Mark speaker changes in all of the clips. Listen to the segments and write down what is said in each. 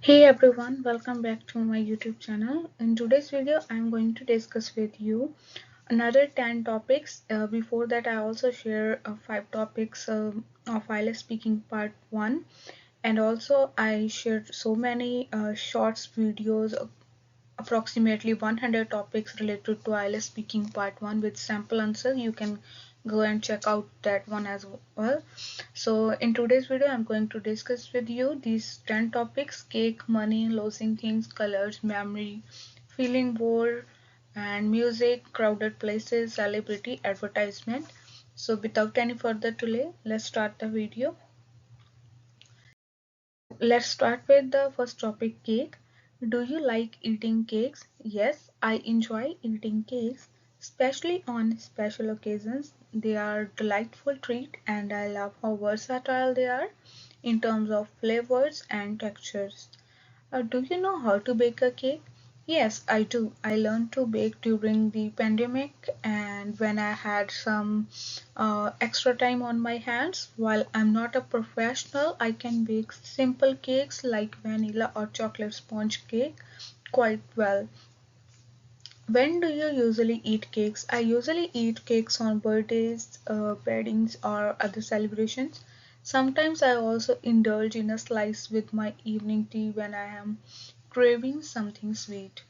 Speaker 1: Hey everyone, welcome back to my YouTube channel. In today's video, I'm going to discuss with you another 10 topics. Before that, I also share 5 topics of IELTS Speaking Part 1, and also I shared so many shorts videos, approximately 100 topics related to IELTS Speaking Part 1 with sample answer. You can go and check out that one as well. So in today's video, I'm going to discuss with you these 10 topics: cake, money, losing things, colors, memory, feeling bored, and music, crowded places, celebrity, advertisement. So without any further delay, let's start the video. Let's start with the first topic, cake. Do you like eating cakes? Yes, I enjoy eating cakes, especially on special occasions. They are a delightful treat and I love how versatile they are in terms of flavors and textures. Do you know how to bake a cake? Yes, I do. I learned to bake during the pandemic and when I had some extra time on my hands. While I'm not a professional, I can bake simple cakes like vanilla or chocolate sponge cake quite well. When do you usually eat cakes? I usually eat cakes on birthdays, weddings, or other celebrations. Sometimes I also indulge in a slice with my evening tea when I am craving something sweet.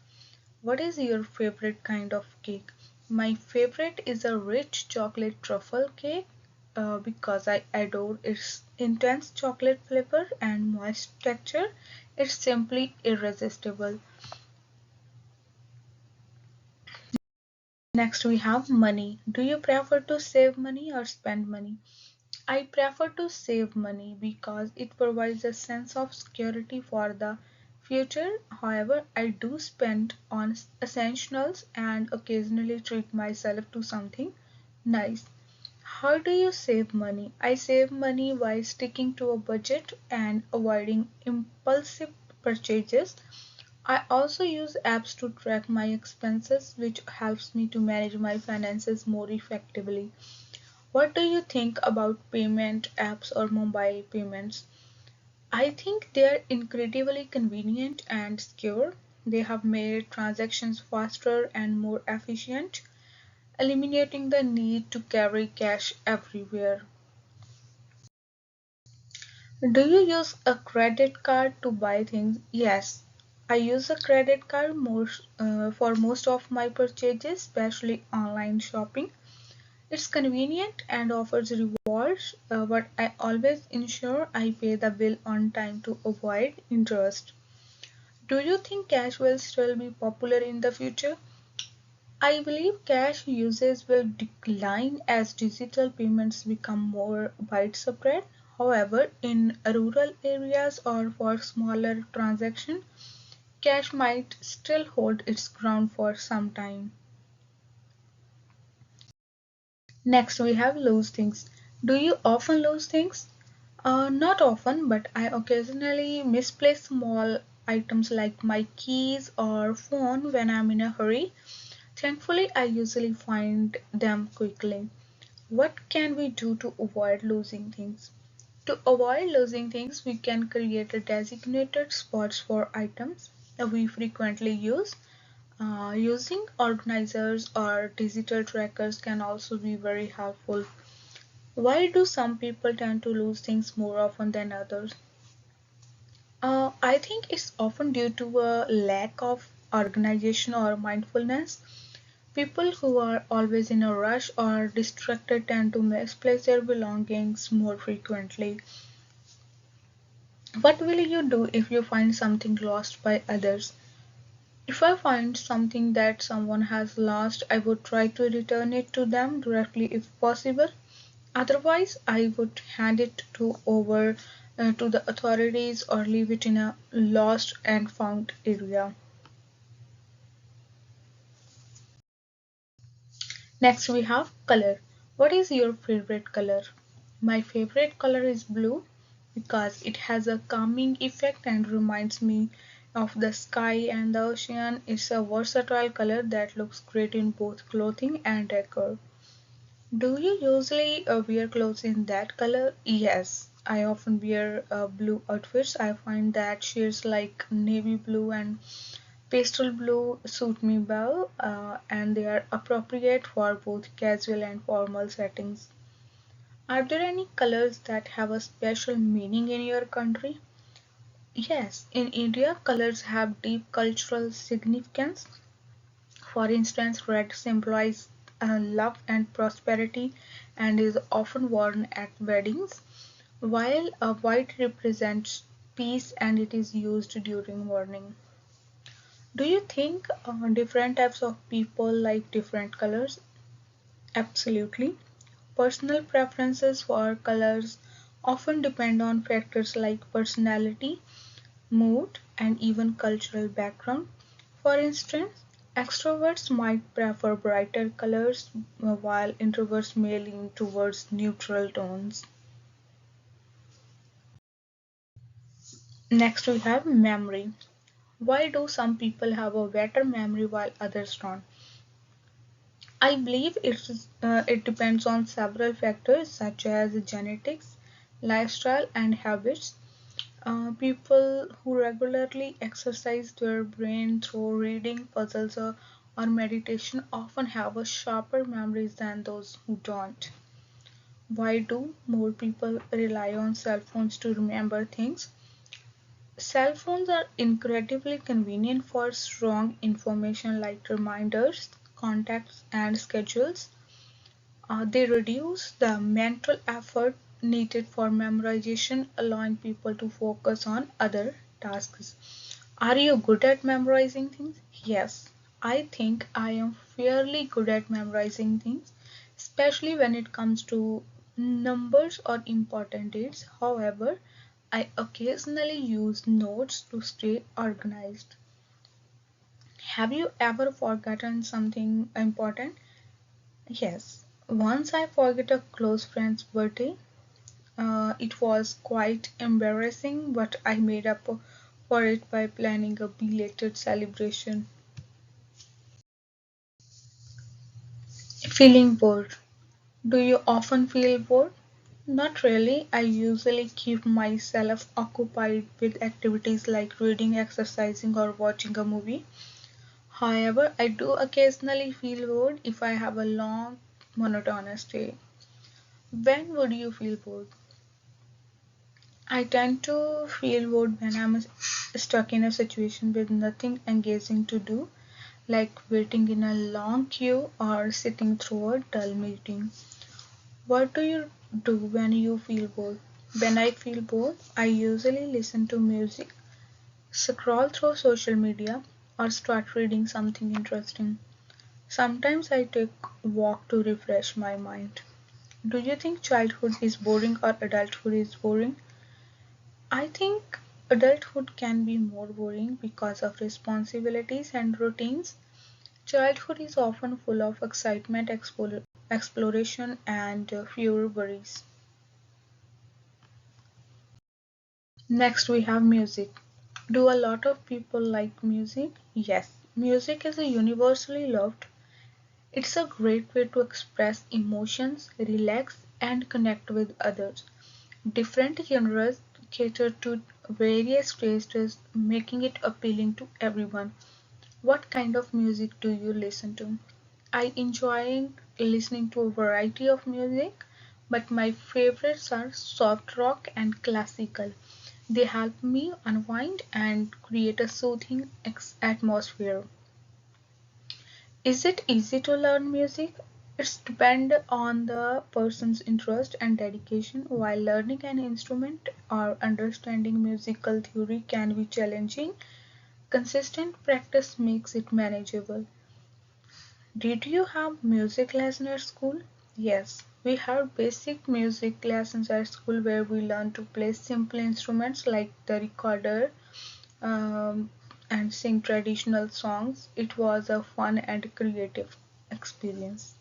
Speaker 1: What is your favorite kind of cake? My favorite is a rich chocolate truffle cake because I adore its intense chocolate flavor and moist texture. It's simply irresistible. Next, we have money. Do you prefer to save money or spend money? I prefer to save money because it provides a sense of security for the future. However, I do spend on essentials and occasionally treat myself to something nice. How do you save money? I save money by sticking to a budget and avoiding impulsive purchases. I also use apps to track my expenses, which helps me to manage my finances more effectively. What do you think about payment apps or mobile payments? I think they are incredibly convenient and secure. They have made transactions faster and more efficient, eliminating the need to carry cash everywhere. Do you use a credit card to buy things? Yes, I use a credit card for most of my purchases, especially online shopping. It's convenient and offers rewards, but I always ensure I pay the bill on time to avoid interest. Do you think cash will still be popular in the future? I believe cash usage will decline as digital payments become more widespread. However, in rural areas or for smaller transactions, cash might still hold its ground for some time. Next, we have lose things. Do you often lose things? Not often, but I occasionally misplace small items like my keys or phone when I'm in a hurry. Thankfully, I usually find them quickly. What can we do to avoid losing things? To avoid losing things, we can create a designated spots for items that we frequently use. Using organizers or digital trackers can also be very helpful. Why do some people tend to lose things more often than others? I think it's often due to a lack of organization or mindfulness. People who are always in a rush or distracted tend to misplace their belongings more frequently. What will you do if you find something lost by others? If I find something that someone has lost, I would try to return it to them directly if possible. Otherwise, I would hand it over to the authorities or leave it in a lost and found area. Next, we have color. What is your favorite color? My favorite color is blue because it has a calming effect and reminds me of the sky and the ocean. It's a versatile color that looks great in both clothing and decor. Do you usually wear clothes in that color? Yes. I often wear blue outfits. I find that shades like navy blue and pastel blue suit me well, and they are appropriate for both casual and formal settings. Are there any colors that have a special meaning in your country? Yes, in India, colors have deep cultural significance. For instance, red symbolizes love and prosperity and is often worn at weddings, while white represents peace and it is used during mourning. Do you think different types of people like different colors? Absolutely. Personal preferences for colors often depend on factors like personality, mood, and even cultural background. For instance, extroverts might prefer brighter colors while introverts may lean towards neutral tones. Next, we have memory. Why do some people have a better memory while others don't? I believe it depends on several factors such as genetics, lifestyle, and habits. People who regularly exercise their brain through reading, puzzles, or meditation often have a sharper memories than those who don't. Why do more people rely on cell phones to remember things? Cell phones are incredibly convenient for strong information like reminders, contacts, and schedules. They reduce the mental effort needed for memorization, allowing people to focus on other tasks. Are you good at memorizing things? Yes, I think I am fairly good at memorizing things, especially when it comes to numbers or important dates. However, I occasionally use notes to stay organized. Have you ever forgotten something important? Yes. Once I forgot a close friend's birthday. It was quite embarrassing, but I made up for it by planning a belated celebration. Feeling bored. Do you often feel bored? Not really. I usually keep myself occupied with activities like reading, exercising, or watching a movie. However, I do occasionally feel bored if I have a long, monotonous day. When would you feel bored? I tend to feel bored when I'm stuck in a situation with nothing engaging to do, like waiting in a long queue or sitting through a dull meeting. What do you do when you feel bored? When I feel bored, I usually listen to music, scroll through social media, or start reading something interesting. Sometimes I take a walk to refresh my mind. Do you think childhood is boring or adulthood is boring? I think adulthood can be more boring because of responsibilities and routines. Childhood is often full of excitement, exploration, and fewer worries. Next, we have music. Do a lot of people like music? Yes, music is a universally loved. It's a great way to express emotions, relax, and connect with others. Different genres cater to various tastes, making it appealing to everyone. What kind of music do you listen to? I enjoy listening to a variety of music, but my favorites are soft rock and classical. They help me unwind and create a soothing atmosphere. Is it easy to learn music? It's depend on the person's interest and dedication. While learning an instrument or understanding musical theory can be challenging, consistent practice makes it manageable. Did you have music lessons at school? Yes, we had basic music lessons at school where we learned to play simple instruments like the recorder um, and sing traditional songs. It was a fun and creative experience.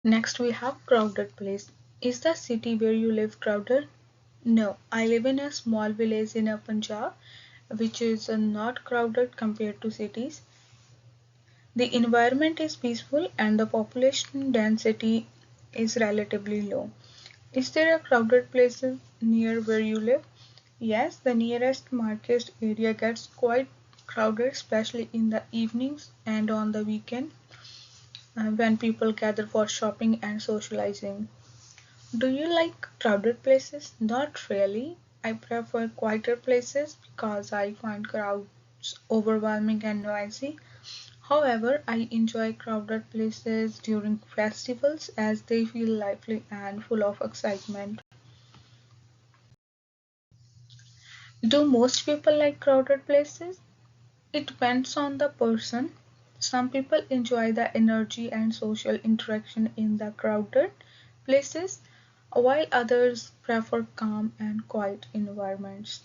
Speaker 1: Next, we have crowded place. Is the city where you live crowded? No, I live in a small village in Punjab, which is not crowded compared to cities. The environment is peaceful and the population density is relatively low. Is there a crowded place near where you live? Yes, the nearest market area gets quite crowded, especially in the evenings and on the weekend when people gather for shopping and socializing. Do you like crowded places? Not really. I prefer quieter places because I find crowds overwhelming and noisy. However, I enjoy crowded places during festivals as they feel lively and full of excitement. Do most people like crowded places? It depends on the person. Some people enjoy the energy and social interaction in the crowded places, while others prefer calm and quiet environments.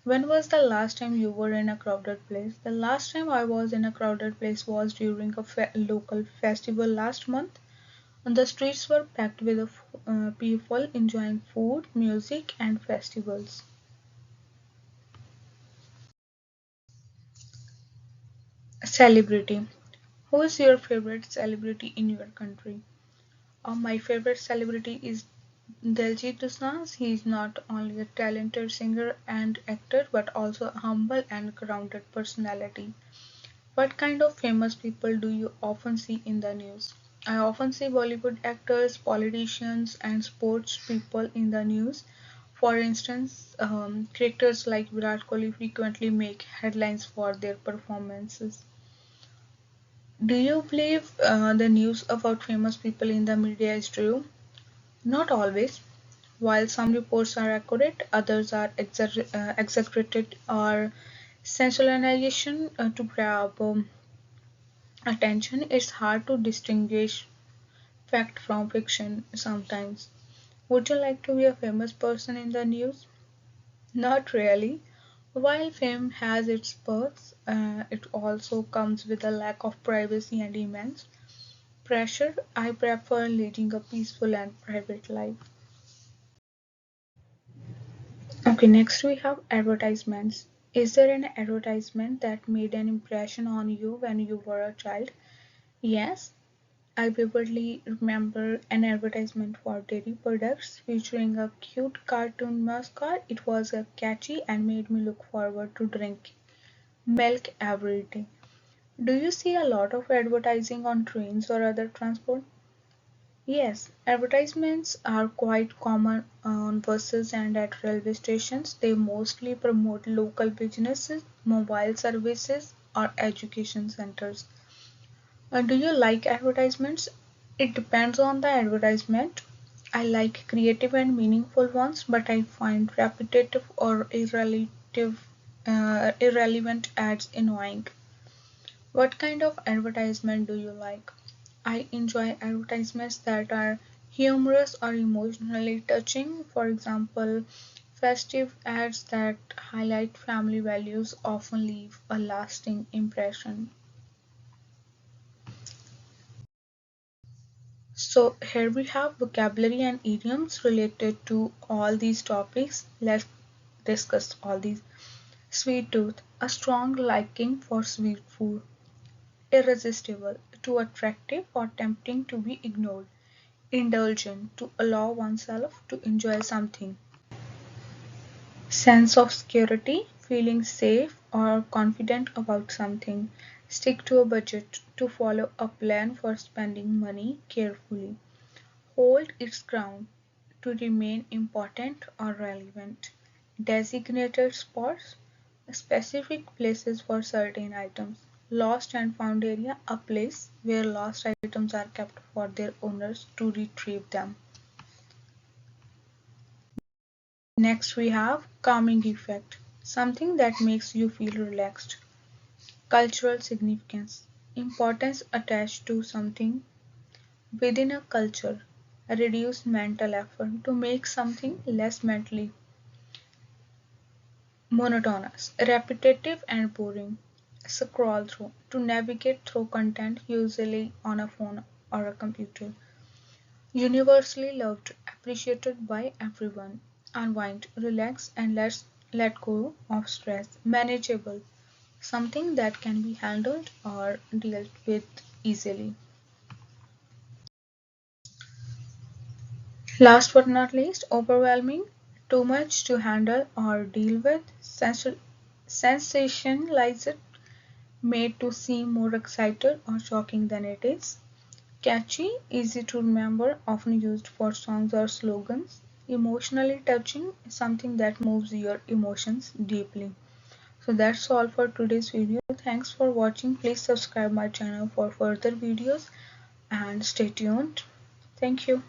Speaker 1: When was the last time you were in a crowded place? The last time I was in a crowded place was during a local festival last month. And the streets were packed with people enjoying food, music, and festivals. Celebrity. Who is your favorite celebrity in your country? My favorite celebrity is Diljit Dosanjh. He is not only a talented singer and actor but also a humble and grounded personality. What kind of famous people do you often see in the news? I often see Bollywood actors, politicians, and sports people in the news. For instance, characters like Virat Kohli frequently make headlines for their performances. Do you believe the news about famous people in the media is true? Not always. While some reports are accurate, others are exaggerated or sensationalization to grab attention. It's hard to distinguish fact from fiction sometimes. Would you like to be a famous person in the news? Not really. While fame has its perks, it also comes with a lack of privacy and immense pressure. I prefer leading a peaceful and private life. Okay, next we have advertisements. Is there an advertisement that made an impression on you when you were a child? Yes, I vividly remember an advertisement for dairy products featuring a cute cartoon mascot. It was catchy and made me look forward to drink milk every day. Do you see a lot of advertising on trains or other transport? Yes, advertisements are quite common on buses and at railway stations. They mostly promote local businesses, mobile services, or education centers. Do you like advertisements? It depends on the advertisement. I like creative and meaningful ones, but I find repetitive or irrelevant ads annoying. What kind of advertisement do you like? I enjoy advertisements that are humorous or emotionally touching. For example, festive ads that highlight family values often leave a lasting impression. So, here we have vocabulary and idioms related to all these topics. Let's discuss all these. Sweet tooth, a strong liking for sweet food. Irresistible, too attractive or tempting to be ignored. Indulgent, to allow oneself to enjoy something. Sense of security, feeling safe or confident about something. Stick to a budget, to follow a plan for spending money carefully. Hold its ground, to remain important or relevant. Designated spots, specific places for certain items. Lost and found area, a place where lost items are kept for their owners to retrieve them. Next we have calming effect, something that makes you feel relaxed. Cultural significance, importance attached to something within a culture. Reduce mental effort to make something less mentally monotonous, repetitive and boring. Scroll through, to navigate through content usually on a phone or a computer. Universally loved, appreciated by everyone. Unwind, relax and let go of stress. Manageable, something that can be handled or dealt with easily. Last but not least, overwhelming, too much to handle or deal with, sensationalized, made to seem more excited or shocking than it is. Catchy, easy to remember, often used for songs or slogans. Emotionally touching, something that moves your emotions deeply. So that's all for today's video. Thanks for watching. Please subscribe my channel for further videos and stay tuned. Thank you.